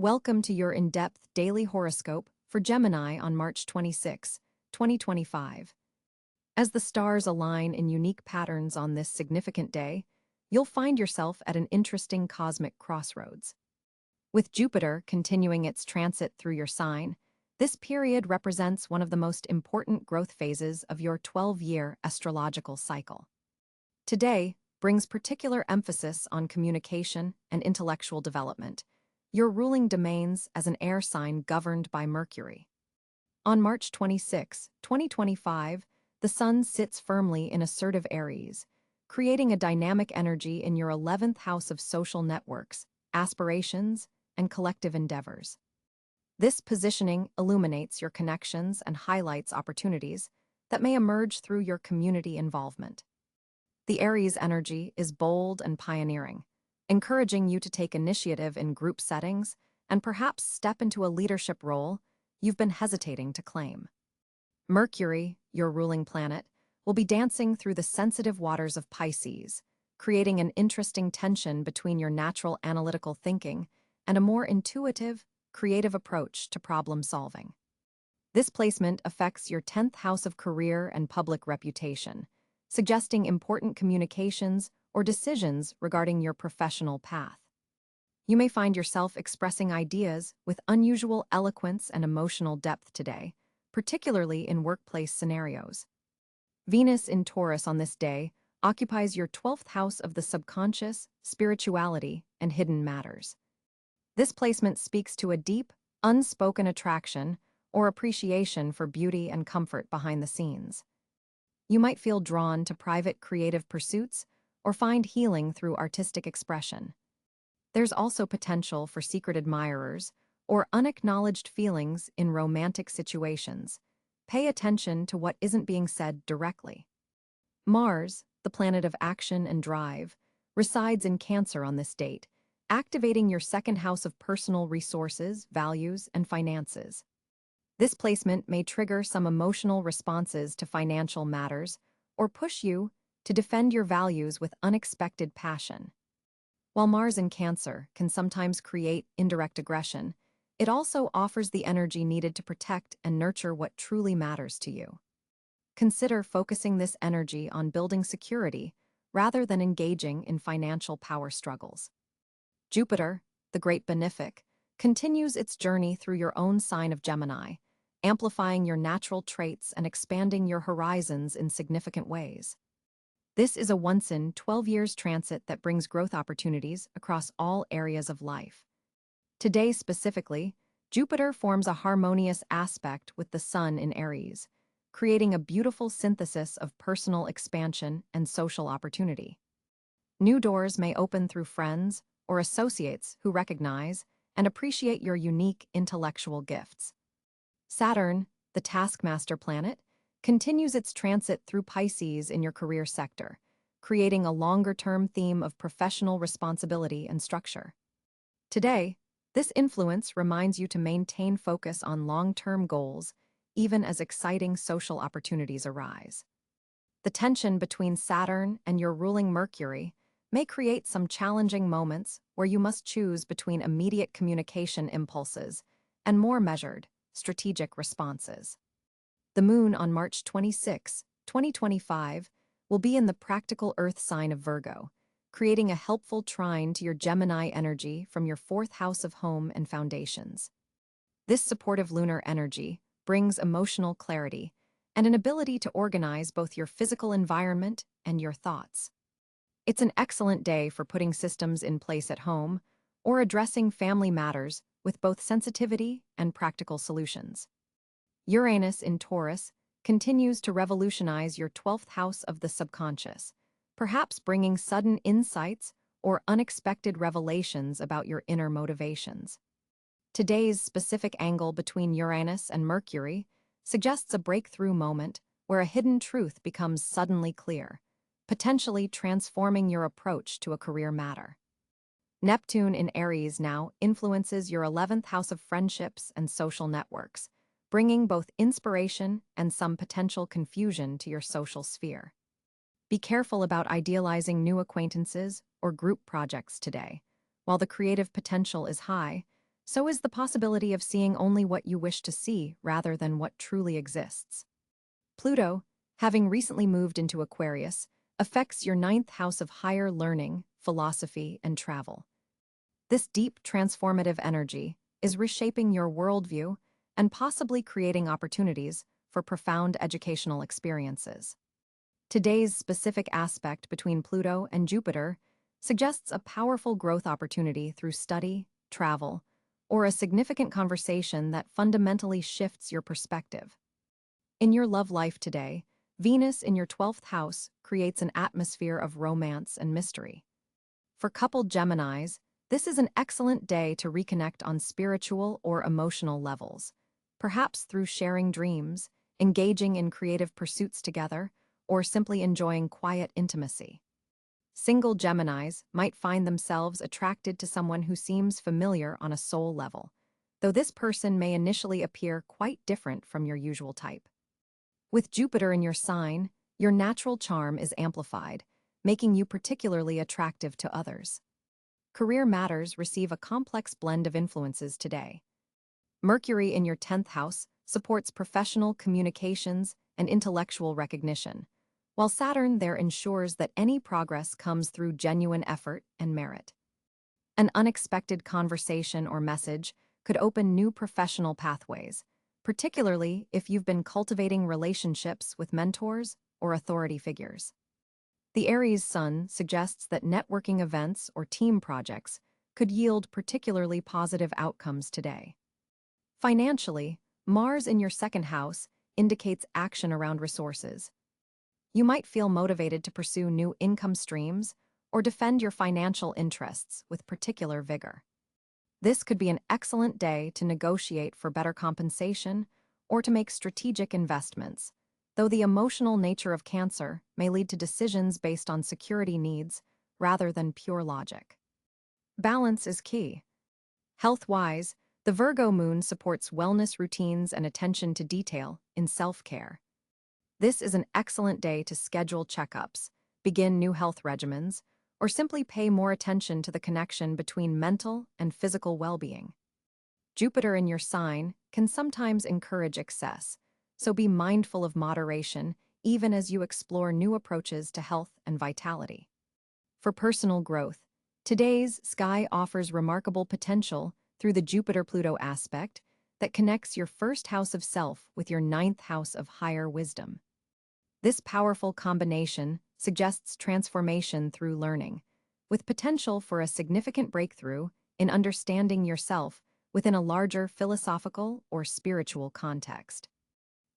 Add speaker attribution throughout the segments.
Speaker 1: Welcome to your in-depth daily horoscope for Gemini on March 26, 2025. As the stars align in unique patterns on this significant day, you'll find yourself at an interesting cosmic crossroads. With Jupiter continuing its transit through your sign, this period represents one of the most important growth phases of your 12-year astrological cycle. Today brings particular emphasis on communication and intellectual development, your ruling domains as an air sign governed by Mercury. On March 26, 2025, the Sun sits firmly in assertive Aries, creating a dynamic energy in your 11th house of social networks, aspirations, and collective endeavors. This positioning illuminates your connections and highlights opportunities that may emerge through your community involvement. The Aries energy is bold and pioneering, encouraging you to take initiative in group settings and perhaps step into a leadership role you've been hesitating to claim. Mercury, your ruling planet, will be dancing through the sensitive waters of Pisces, creating an interesting tension between your natural analytical thinking and a more intuitive, creative approach to problem solving. This placement affects your 10th house of career and public reputation, suggesting important communications or decisions regarding your professional path. You may find yourself expressing ideas with unusual eloquence and emotional depth today, particularly in workplace scenarios. Venus in Taurus on this day occupies your 12th house of the subconscious, spirituality, and hidden matters. This placement speaks to a deep, unspoken attraction or appreciation for beauty and comfort behind the scenes. You might feel drawn to private creative pursuits or find healing through artistic expression. There's also potential for secret admirers or unacknowledged feelings in romantic situations. Pay attention to what isn't being said directly. Mars, the planet of action and drive, resides in Cáncer on this date, activating your 2nd house of personal resources, values, and finances. This placement may trigger some emotional responses to financial matters or push you to defend your values with unexpected passion. While Mars in Cáncer can sometimes create indirect aggression, it also offers the energy needed to protect and nurture what truly matters to you. Consider focusing this energy on building security rather than engaging in financial power struggles. Jupiter, the great benefic, continues its journey through your own sign of Gemini, amplifying your natural traits and expanding your horizons in significant ways. This is a once-in-12 years transit that brings growth opportunities across all areas of life. Today specifically, Jupiter forms a harmonious aspect with the Sun in Aries, creating a beautiful synthesis of personal expansion and social opportunity. New doors may open through friends or associates who recognize and appreciate your unique intellectual gifts. Saturn, the taskmaster planet, continues its transit through Pisces in your career sector, creating a longer-term theme of professional responsibility and structure. Today, this influence reminds you to maintain focus on long-term goals, even as exciting social opportunities arise. The tension between Saturn and your ruling Mercury may create some challenging moments where you must choose between immediate communication impulses and more measured, strategic responses. The Moon on March 26, 2025, will be in the practical Earth sign of Virgo, creating a helpful trine to your Gemini energy from your 4th house of home and foundations. This supportive lunar energy brings emotional clarity and an ability to organize both your physical environment and your thoughts. It's an excellent day for putting systems in place at home or addressing family matters with both sensitivity and practical solutions. Uranus in Taurus continues to revolutionize your 12th house of the subconscious, perhaps bringing sudden insights or unexpected revelations about your inner motivations. Today's specific angle between Uranus and Mercury suggests a breakthrough moment where a hidden truth becomes suddenly clear, potentially transforming your approach to a career matter. Neptune in Aries now influences your 11th house of friendships and social networks, bringing both inspiration and some potential confusion to your social sphere. Be careful about idealizing new acquaintances or group projects today. While the creative potential is high, So is the possibility of seeing only what you wish to see rather than what truly exists. Pluto, having recently moved into Aquarius, affects your ninth house of higher learning, philosophy, and travel. This deep transformative energy is reshaping your worldview and possibly creating opportunities for profound educational experiences. Today's specific aspect between Pluto and Jupiter suggests a powerful growth opportunity through study, travel, or a significant conversation that fundamentally shifts your perspective. In your love life today, Venus in your 12th house creates an atmosphere of romance and mystery. For coupled Geminis, this is an excellent day to reconnect on spiritual or emotional levels, perhaps through sharing dreams, engaging in creative pursuits together, or simply enjoying quiet intimacy. Single Geminis might find themselves attracted to someone who seems familiar on a soul level, though this person may initially appear quite different from your usual type. With Jupiter in your sign, your natural charm is amplified, making you particularly attractive to others. Career matters receive a complex blend of influences today. Mercury in your 10th house supports professional communications and intellectual recognition, while Saturn there ensures that any progress comes through genuine effort and merit. An unexpected conversation or message could open new professional pathways, particularly if you've been cultivating relationships with mentors or authority figures. The Aries sun suggests that networking events or team projects could yield particularly positive outcomes today. Financially, Mars in your second house indicates action around resources. You might feel motivated to pursue new income streams or defend your financial interests with particular vigor. This could be an excellent day to negotiate for better compensation or to make strategic investments, though the emotional nature of Cáncer may lead to decisions based on security needs rather than pure logic. Balance is key. Health-wise, the Virgo moon supports wellness routines and attention to detail in self-care. This is an excellent day to schedule checkups, begin new health regimens, or simply pay more attention to the connection between mental and physical well-being. Jupiter in your sign can sometimes encourage excess, so be mindful of moderation even as you explore new approaches to health and vitality. For personal growth, today's sky offers remarkable potential through the Jupiter-Pluto aspect that connects your first house of self with your ninth house of higher wisdom. This powerful combination suggests transformation through learning, with potential for a significant breakthrough in understanding yourself within a larger philosophical or spiritual context.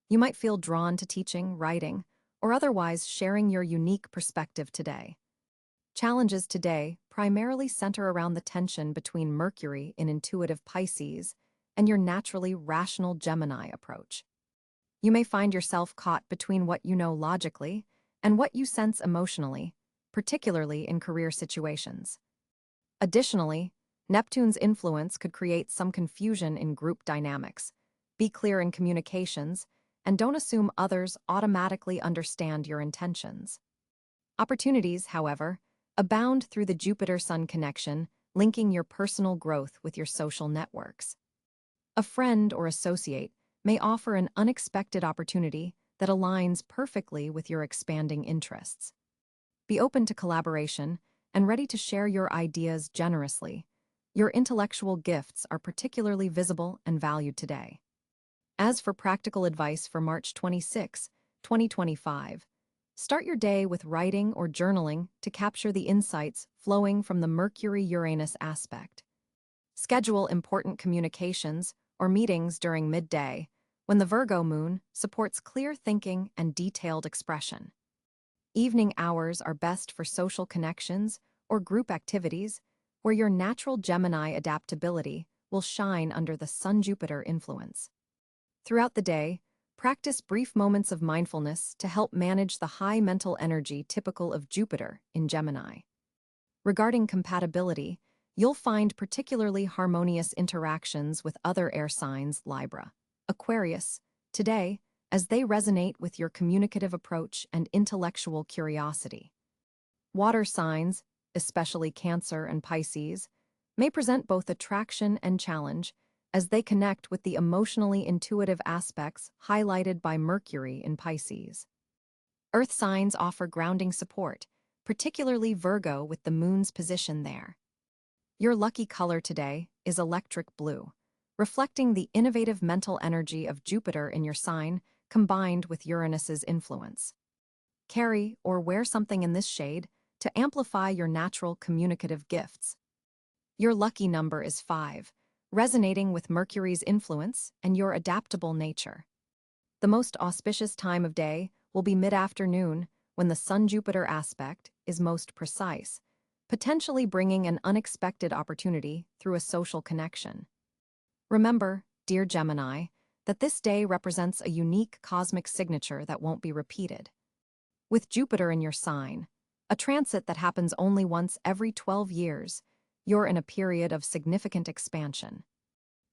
Speaker 1: You might feel drawn to teaching, writing, or otherwise sharing your unique perspective today. Challenges today primarily center around the tension between Mercury in intuitive Pisces and your naturally rational Gemini approach. You may find yourself caught between what you know logically and what you sense emotionally, particularly in career situations. Additionally, Neptune's influence could create some confusion in group dynamics. Be clear in communications, and don't assume others automatically understand your intentions. Opportunities, however, abound through the Jupiter-Sun connection, linking your personal growth with your social networks. A friend or associate may offer an unexpected opportunity that aligns perfectly with your expanding interests. Be open to collaboration and ready to share your ideas generously. Your intellectual gifts are particularly visible and valued today. As for practical advice for March 26, 2025, start your day with writing or journaling to capture the insights flowing from the Mercury-Uranus aspect. Schedule important communications or meetings during midday, when the Virgo moon supports clear thinking and detailed expression. Evening hours are best for social connections or group activities where your natural Gemini adaptability will shine under the Sun-Jupiter influence. Throughout the day, practice brief moments of mindfulness to help manage the high mental energy typical of Jupiter in Gemini. Regarding compatibility, you'll find particularly harmonious interactions with other air signs Libra, Aquarius, today, as they resonate with your communicative approach and intellectual curiosity. Water signs, especially Cáncer and Pisces, may present both attraction and challenge as they connect with the emotionally intuitive aspects highlighted by Mercury in Pisces. Earth signs offer grounding support, particularly Virgo with the moon's position there. Your lucky color today is electric blue, reflecting the innovative mental energy of Jupiter in your sign combined with Uranus's influence. Carry or wear something in this shade to amplify your natural communicative gifts. Your lucky number is 5, resonating with Mercury's influence and your adaptable nature. The most auspicious time of day will be mid-afternoon when the Sun-Jupiter aspect is most precise, potentially bringing an unexpected opportunity through a social connection. Remember, dear Gemini, that this day represents a unique cosmic signature that won't be repeated. With Jupiter in your sign, a transit that happens only once every 12 years, you're in a period of significant expansion.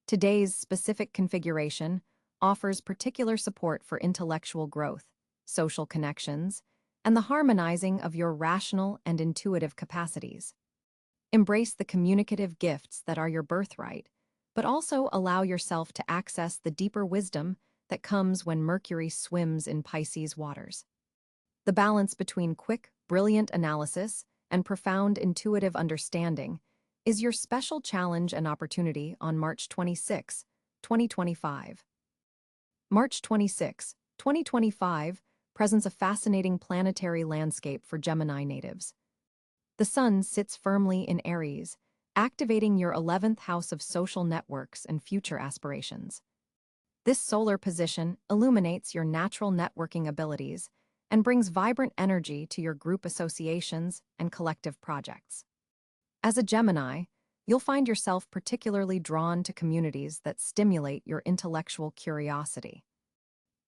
Speaker 1: Today's specific configuration offers particular support for intellectual growth, social connections, and the harmonizing of your rational and intuitive capacities. Embrace the communicative gifts that are your birthright, but also allow yourself to access the deeper wisdom that comes when Mercury swims in Pisces waters. The balance between quick, brilliant analysis and profound intuitive understanding is your special challenge and opportunity on March 26, 2025. March 26, 2025 presents a fascinating planetary landscape for Gemini natives. The Sun sits firmly in Aries, activating your 11th house of social networks and future aspirations. This solar position illuminates your natural networking abilities and brings vibrant energy to your group associations and collective projects. As a Gemini, you'll find yourself particularly drawn to communities that stimulate your intellectual curiosity.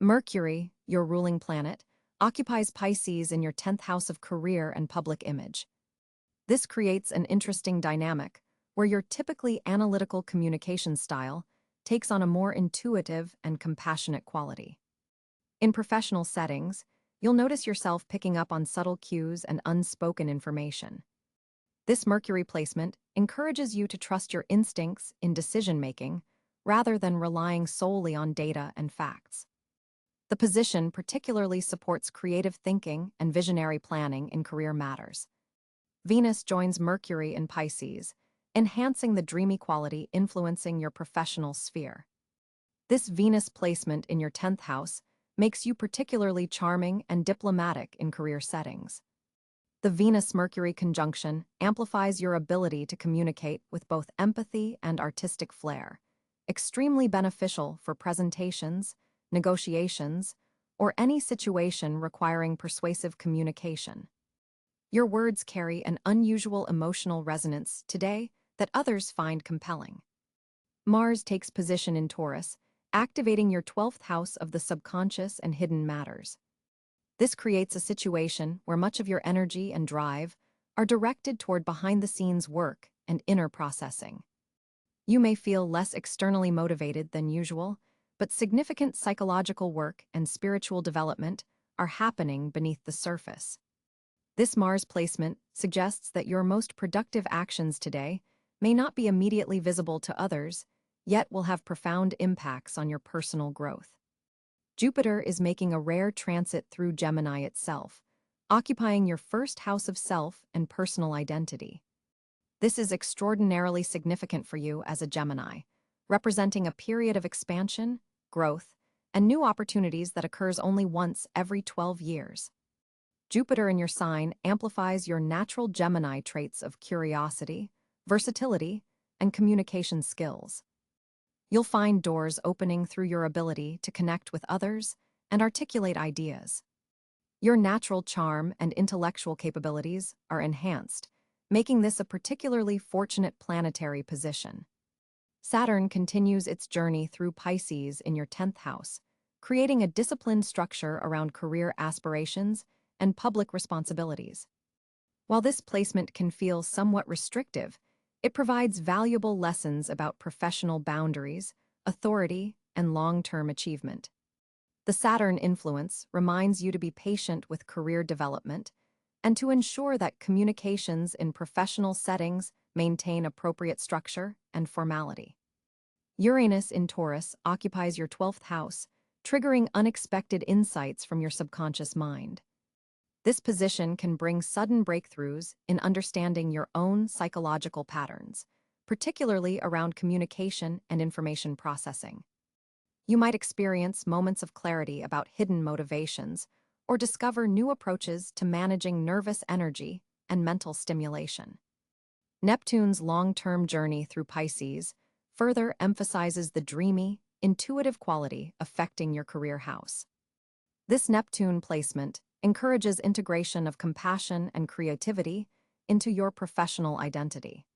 Speaker 1: Mercury, your ruling planet, occupies Pisces in your 10th house of career and public image. This creates an interesting dynamic where your typically analytical communication style takes on a more intuitive and compassionate quality. In professional settings, you'll notice yourself picking up on subtle cues and unspoken information. This Mercury placement encourages you to trust your instincts in decision-making rather than relying solely on data and facts. The position particularly supports creative thinking and visionary planning in career matters. Venus joins Mercury in Pisces, enhancing the dreamy quality influencing your professional sphere. This Venus placement in your 10th house makes you particularly charming and diplomatic in career settings. The Venus-Mercury conjunction amplifies your ability to communicate with both empathy and artistic flair, extremely beneficial for presentations, negotiations, or any situation requiring persuasive communication. Your words carry an unusual emotional resonance today that others find compelling. Mars takes position in Taurus, activating your 12th house of the subconscious and hidden matters. This creates a situation where much of your energy and drive are directed toward behind-the-scenes work and inner processing. You may feel less externally motivated than usual, but significant psychological work and spiritual development are happening beneath the surface. This Mars placement suggests that your most productive actions today may not be immediately visible to others, yet will have profound impacts on your personal growth. Jupiter is making a rare transit through Gemini itself, occupying your first house of self and personal identity. This is extraordinarily significant for you as a Gemini, representing a period of expansion, growth, and new opportunities that occurs only once every 12 years. Jupiter in your sign amplifies your natural Gemini traits of curiosity, versatility, and communication skills. You'll find doors opening through your ability to connect with others and articulate ideas. Your natural charm and intellectual capabilities are enhanced, making this a particularly fortunate planetary position. Saturn continues its journey through Pisces in your 10th house, creating a disciplined structure around career aspirations and public responsibilities. While this placement can feel somewhat restrictive, it provides valuable lessons about professional boundaries, authority, and long-term achievement. The Saturn influence reminds you to be patient with career development and to ensure that communications in professional settings maintain appropriate structure and formality. Uranus in Taurus occupies your 12th house, triggering unexpected insights from your subconscious mind. This position can bring sudden breakthroughs in understanding your own psychological patterns, particularly around communication and information processing. You might experience moments of clarity about hidden motivations or discover new approaches to managing nervous energy and mental stimulation. Neptune's long-term journey through Pisces further emphasizes the dreamy, intuitive quality affecting your career house. This Neptune placement encourages integration of compassion and creativity into your professional identity.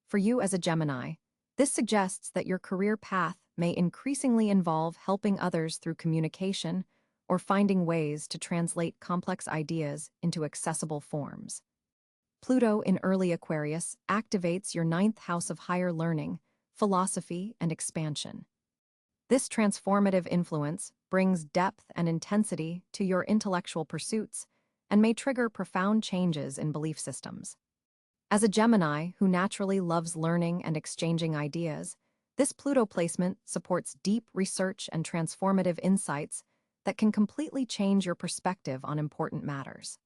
Speaker 1: For you as a Gemini, this suggests that your career path may increasingly involve helping others through communication or finding ways to translate complex ideas into accessible forms. Pluto in early Aquarius activates your 9th house of higher learning, philosophy, and expansion. This transformative influence brings depth and intensity to your intellectual pursuits and may trigger profound changes in belief systems. As a Gemini who naturally loves learning and exchanging ideas, this Pluto placement supports deep research and transformative insights that can completely change your perspective on important matters.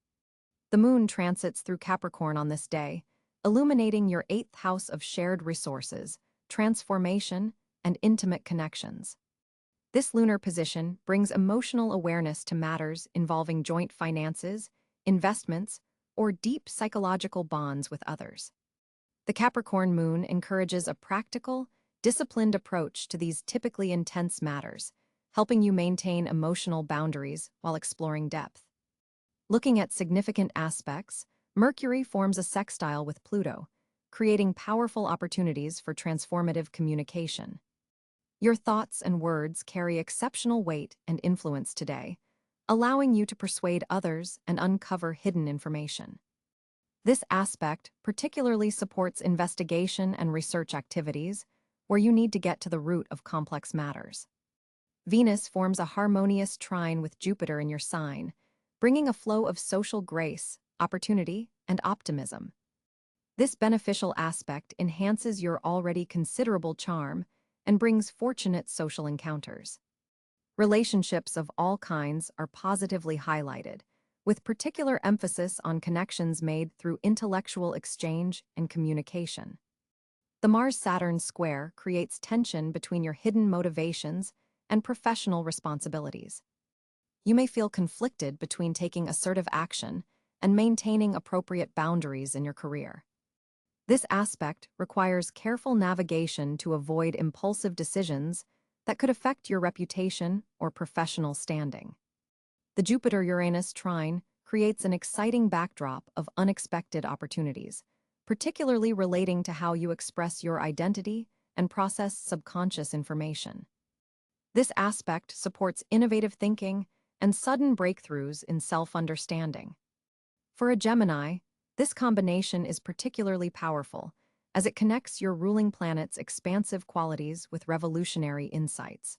Speaker 1: The moon transits through Capricorn on this day, illuminating your 8th house of shared resources, transformation, and intimate connections. This lunar position brings emotional awareness to matters involving joint finances, investments, or deep psychological bonds with others. The Capricorn moon encourages a practical, disciplined approach to these typically intense matters, helping you maintain emotional boundaries while exploring depth. Looking at significant aspects, Mercury forms a sextile with Pluto, creating powerful opportunities for transformative communication. Your thoughts and words carry exceptional weight and influence today, allowing you to persuade others and uncover hidden information. This aspect particularly supports investigation and research activities, where you need to get to the root of complex matters. Venus forms a harmonious trine with Jupiter in your sign, bringing a flow of social grace, opportunity, and optimism. This beneficial aspect enhances your already considerable charm and brings fortunate social encounters. Relationships of all kinds are positively highlighted, with particular emphasis on connections made through intellectual exchange and communication. The Mars-Saturn square creates tension between your hidden motivations and professional responsibilities. You may feel conflicted between taking assertive action and maintaining appropriate boundaries in your career. This aspect requires careful navigation to avoid impulsive decisions that could affect your reputation or professional standing. The Jupiter-Uranus trine creates an exciting backdrop of unexpected opportunities, particularly relating to how you express your identity and process subconscious information. This aspect supports innovative thinking and sudden breakthroughs in self-understanding. For a Gemini, this combination is particularly powerful, as it connects your ruling planet's expansive qualities with revolutionary insights.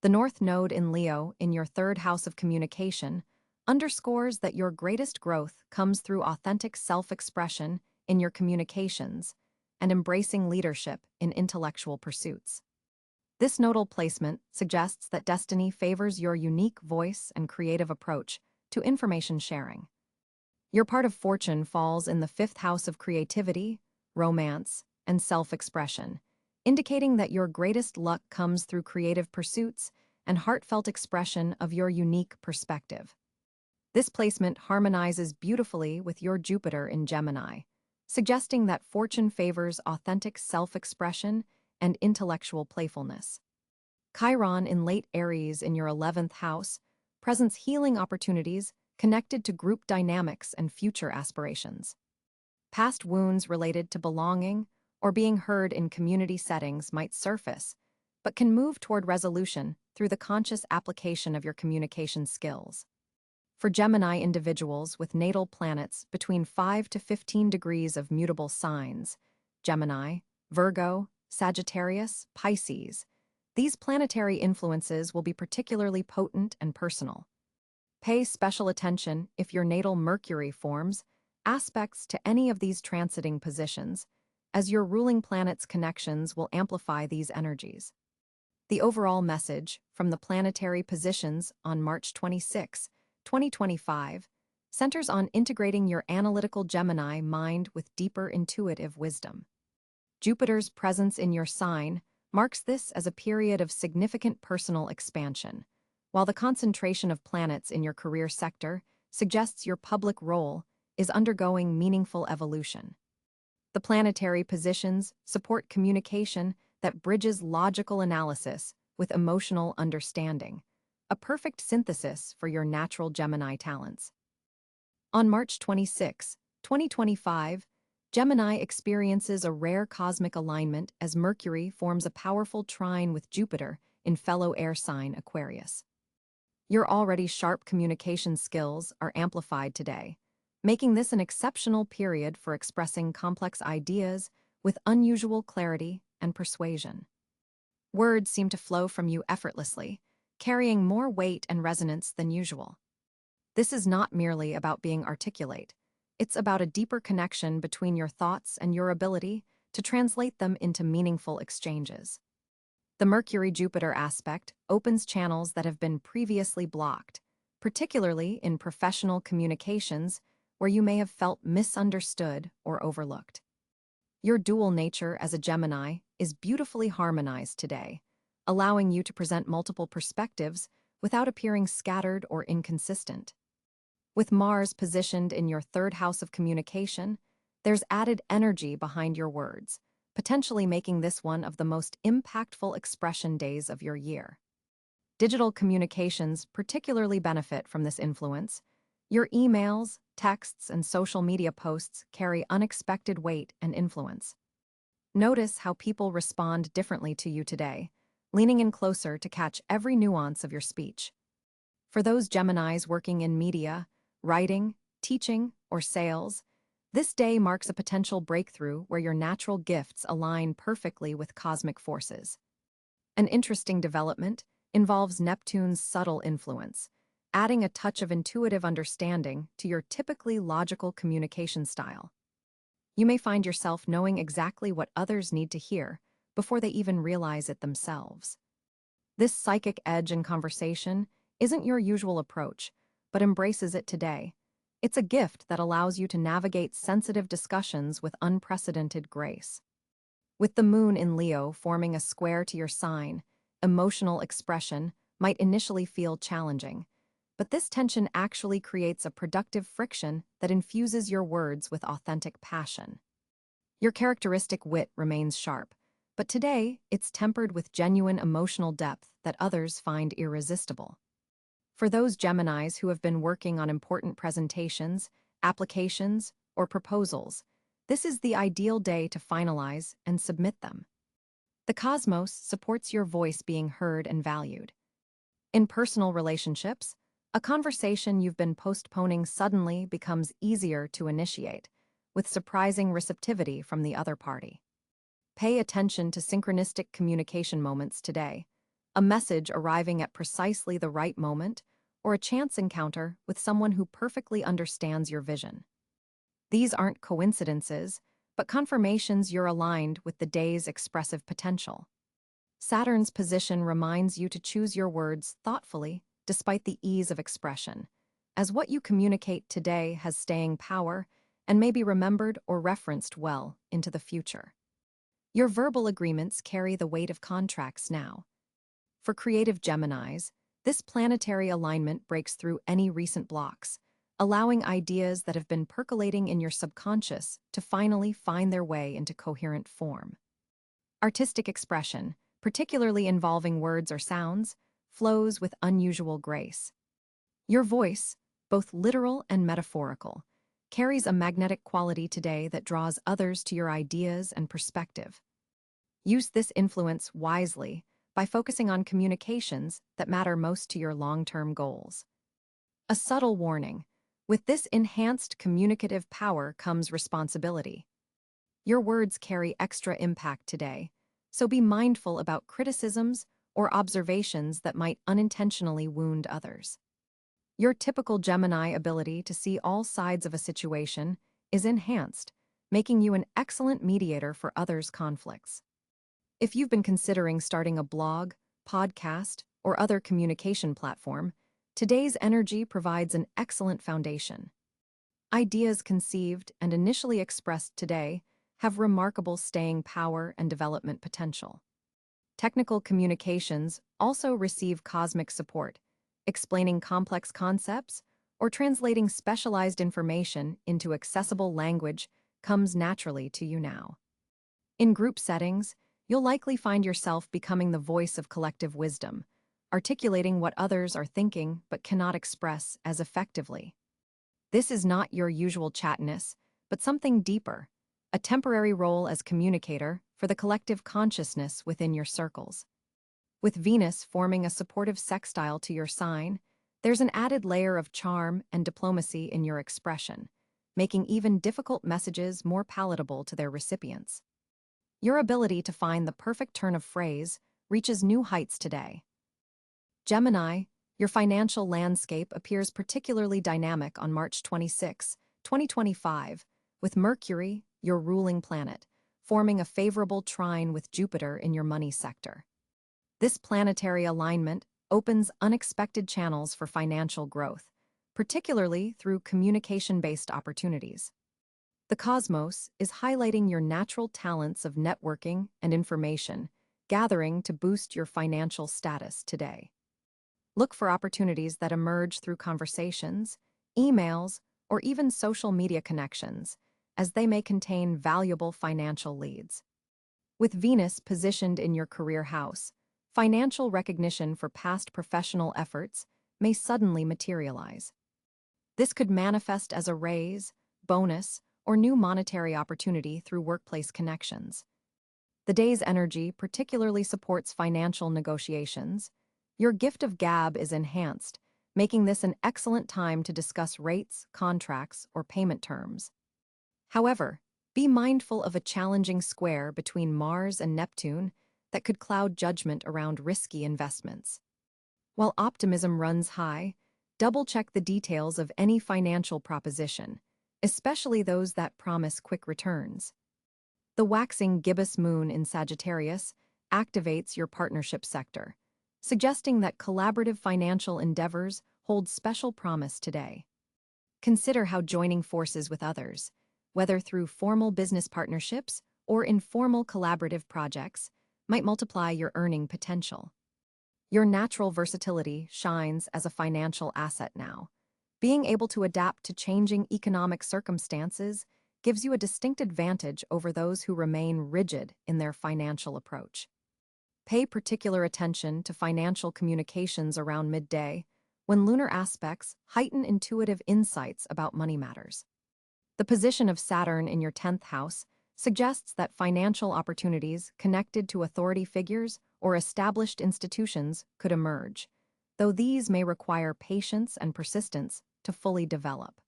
Speaker 1: The North Node in Leo, in your 3rd house of communication, underscores that your greatest growth comes through authentic self-expression in your communications and embracing leadership in intellectual pursuits. This nodal placement suggests that destiny favors your unique voice and creative approach to information sharing. Your part of fortune falls in the 5th house of creativity, romance, and self-expression, indicating that your greatest luck comes through creative pursuits and heartfelt expression of your unique perspective. This placement harmonizes beautifully with your Jupiter in Gemini, suggesting that fortune favors authentic self-expression and intellectual playfulness. Chiron in late Aries in your 11th house presents healing opportunities connected to group dynamics and future aspirations. Past wounds related to belonging or being heard in community settings might surface, but can move toward resolution through the conscious application of your communication skills. For Gemini individuals with natal planets between 5 to 15 degrees of mutable signs, Gemini, Virgo, Sagittarius, Pisces, these planetary influences will be particularly potent and personal. Pay special attention if your natal Mercury forms aspects to any of these transiting positions, as your ruling planet's connections will amplify these energies. The overall message from the Planetary Positions on March 26, 2025, centers on integrating your analytical Gemini mind with deeper intuitive wisdom. Jupiter's presence in your sign marks this as a period of significant personal expansion, while the concentration of planets in your career sector suggests your public role is undergoing meaningful evolution. The planetary positions support communication that bridges logical analysis with emotional understanding, a perfect synthesis for your natural Gemini talents. On March 26, 2025, Gemini experiences a rare cosmic alignment as Mercury forms a powerful trine with Jupiter in fellow air sign Aquarius. Your already sharp communication skills are amplified today, making this an exceptional period for expressing complex ideas with unusual clarity and persuasion. Words seem to flow from you effortlessly, carrying more weight and resonance than usual. This is not merely about being articulate. It's about a deeper connection between your thoughts and your ability to translate them into meaningful exchanges. The Mercury-Jupiter aspect opens channels that have been previously blocked, particularly in professional communications where you may have felt misunderstood or overlooked. Your dual nature as a Gemini is beautifully harmonized today, allowing you to present multiple perspectives without appearing scattered or inconsistent. With Mars positioned in your third house of communication, there's added energy behind your words, potentially making this one of the most impactful expression days of your year. Digital communications particularly benefit from this influence. Your emails, texts, and social media posts carry unexpected weight and influence. Notice how people respond differently to you today, leaning in closer to catch every nuance of your speech. For those Geminis working in media, writing, teaching, or sales, this day marks a potential breakthrough where your natural gifts align perfectly with cosmic forces. An interesting development involves Neptune's subtle influence, adding a touch of intuitive understanding to your typically logical communication style. You may find yourself knowing exactly what others need to hear before they even realize it themselves. This psychic edge in conversation isn't your usual approach, but embraces it today. It's a gift that allows you to navigate sensitive discussions with unprecedented grace. With the moon in Leo forming a square to your sign, emotional expression might initially feel challenging, but this tension actually creates a productive friction that infuses your words with authentic passion. Your characteristic wit remains sharp, but today it's tempered with genuine emotional depth that others find irresistible. For those Geminis who have been working on important presentations, applications, or proposals, this is the ideal day to finalize and submit them. The cosmos supports your voice being heard and valued. In personal relationships, a conversation you've been postponing suddenly becomes easier to initiate, with surprising receptivity from the other party. Pay attention to synchronistic communication moments today, a message arriving at precisely the right moment, or a chance encounter with someone who perfectly understands your vision. These aren't coincidences, but confirmations you're aligned with the day's expressive potential. Saturn's position reminds you to choose your words thoughtfully despite the ease of expression, as what you communicate today has staying power and may be remembered or referenced well into the future. Your verbal agreements carry the weight of contracts now. For creative Geminis, this planetary alignment breaks through any recent blocks, allowing ideas that have been percolating in your subconscious to finally find their way into coherent form. Artistic expression, particularly involving words or sounds, flows with unusual grace. Your voice, both literal and metaphorical, carries a magnetic quality today that draws others to your ideas and perspective. Use this influence wisely by focusing on communications that matter most to your long-term goals. A subtle warning: with this enhanced communicative power comes responsibility. Your words carry extra impact today, so be mindful about criticisms or observations that might unintentionally wound others. Your typical Gemini ability to see all sides of a situation is enhanced, making you an excellent mediator for others' conflicts. If you've been considering starting a blog, podcast, or other communication platform, today's energy provides an excellent foundation. Ideas conceived and initially expressed today have remarkable staying power and development potential. Technical communications also receive cosmic support, explaining complex concepts or translating specialized information into accessible language comes naturally to you now. In group settings, you'll likely find yourself becoming the voice of collective wisdom, articulating what others are thinking but cannot express as effectively. This is not your usual chattiness, but something deeper, a temporary role as communicator for the collective consciousness within your circles. With Venus forming a supportive sextile to your sign, there's an added layer of charm and diplomacy in your expression, making even difficult messages more palatable to their recipients. Your ability to find the perfect turn of phrase reaches new heights today. Gemini, your financial landscape appears particularly dynamic on March 26, 2025, with Mercury, your ruling planet, forming a favorable trine with Jupiter in your money sector. This planetary alignment opens unexpected channels for financial growth, particularly through communication-based opportunities. The cosmos is highlighting your natural talents of networking and information, gathering to boost your financial status today. Look for opportunities that emerge through conversations, emails, or even social media connections, as they may contain valuable financial leads. With Venus positioned in your career house, financial recognition for past professional efforts may suddenly materialize. This could manifest as a raise, bonus, or new monetary opportunity through workplace connections. The day's energy particularly supports financial negotiations. Your gift of gab is enhanced, making this an excellent time to discuss rates, contracts, or payment terms. However, be mindful of a challenging square between Mars and Neptune that could cloud judgment around risky investments. While optimism runs high, double-check the details of any financial proposition, especially those that promise quick returns. The waxing gibbous moon in Sagittarius activates your partnership sector, suggesting that collaborative financial endeavors hold special promise today. Consider how joining forces with others, whether through formal business partnerships or informal collaborative projects, might multiply your earning potential. Your natural versatility shines as a financial asset now. Being able to adapt to changing economic circumstances gives you a distinct advantage over those who remain rigid in their financial approach. Pay particular attention to financial communications around midday, when lunar aspects heighten intuitive insights about money matters. The position of Saturn in your 10th house suggests that financial opportunities connected to authority figures or established institutions could emerge, though these may require patience and persistence to fully develop.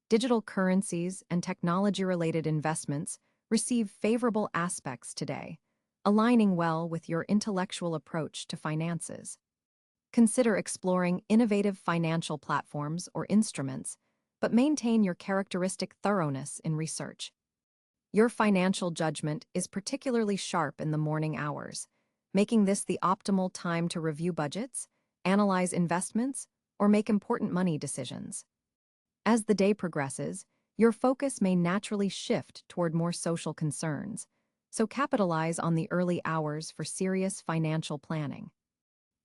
Speaker 1: Digital currencies and technology-related investments receive favorable aspects today, aligning well with your intellectual approach to finances. Consider exploring innovative financial platforms or instruments, but maintain your characteristic thoroughness in research. Your financial judgment is particularly sharp in the morning hours, making this the optimal time to review budgets, analyze investments, or make important money decisions. As the day progresses, your focus may naturally shift toward more social concerns, so capitalize on the early hours for serious financial planning.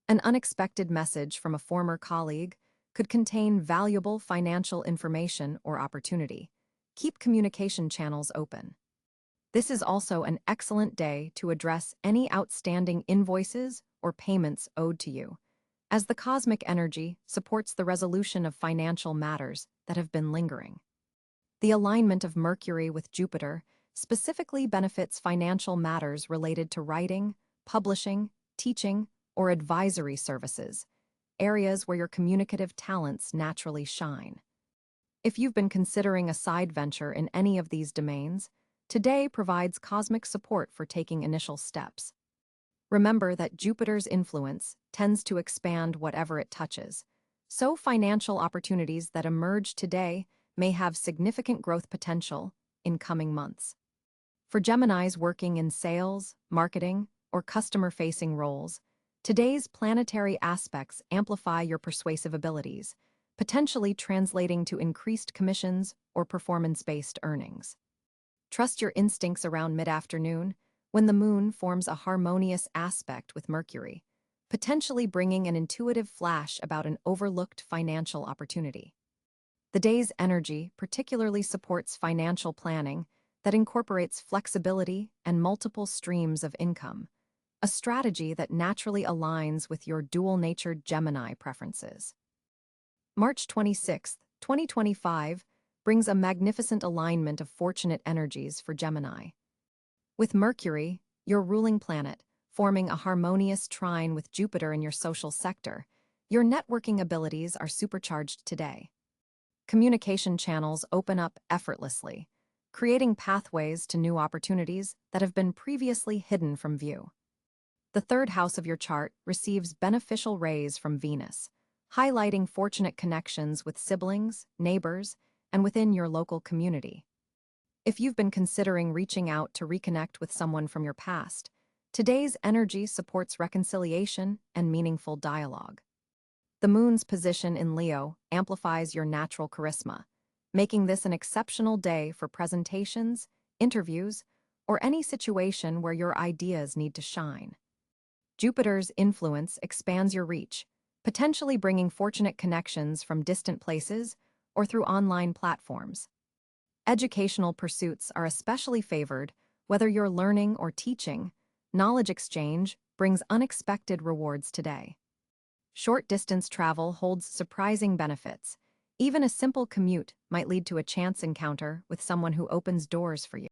Speaker 1: An unexpected message from a former colleague could contain valuable financial information or opportunity. Keep communication channels open. This is also an excellent day to address any outstanding invoices or payments owed to you, as the cosmic energy supports the resolution of financial matters that have been lingering. The alignment of Mercury with Jupiter specifically benefits financial matters related to writing, publishing, teaching, or advisory services, areas where your communicative talents naturally shine. If you've been considering a side venture in any of these domains, today provides cosmic support for taking initial steps. Remember that Jupiter's influence tends to expand whatever it touches, so financial opportunities that emerge today may have significant growth potential in coming months. For Geminis working in sales, marketing, or customer-facing roles, today's planetary aspects amplify your persuasive abilities, potentially translating to increased commissions or performance-based earnings. Trust your instincts around mid-afternoon when the moon forms a harmonious aspect with Mercury, potentially bringing an intuitive flash about an overlooked financial opportunity. The day's energy particularly supports financial planning that incorporates flexibility and multiple streams of income, a strategy that naturally aligns with your dual-natured Gemini preferences. March 26, 2025, brings a magnificent alignment of fortunate energies for Gemini. With Mercury, your ruling planet, forming a harmonious trine with Jupiter in your social sector, your networking abilities are supercharged today. Communication channels open up effortlessly, creating pathways to new opportunities that have been previously hidden from view. The third house of your chart receives beneficial rays from Venus, highlighting fortunate connections with siblings, neighbors, and within your local community. If you've been considering reaching out to reconnect with someone from your past, today's energy supports reconciliation and meaningful dialogue. The moon's position in Leo amplifies your natural charisma, making this an exceptional day for presentations, interviews, or any situation where your ideas need to shine. Jupiter's influence expands your reach, potentially bringing fortunate connections from distant places or through online platforms. Educational pursuits are especially favored, whether you're learning or teaching. Knowledge exchange brings unexpected rewards today. Short-distance travel holds surprising benefits. Even a simple commute might lead to a chance encounter with someone who opens doors for you.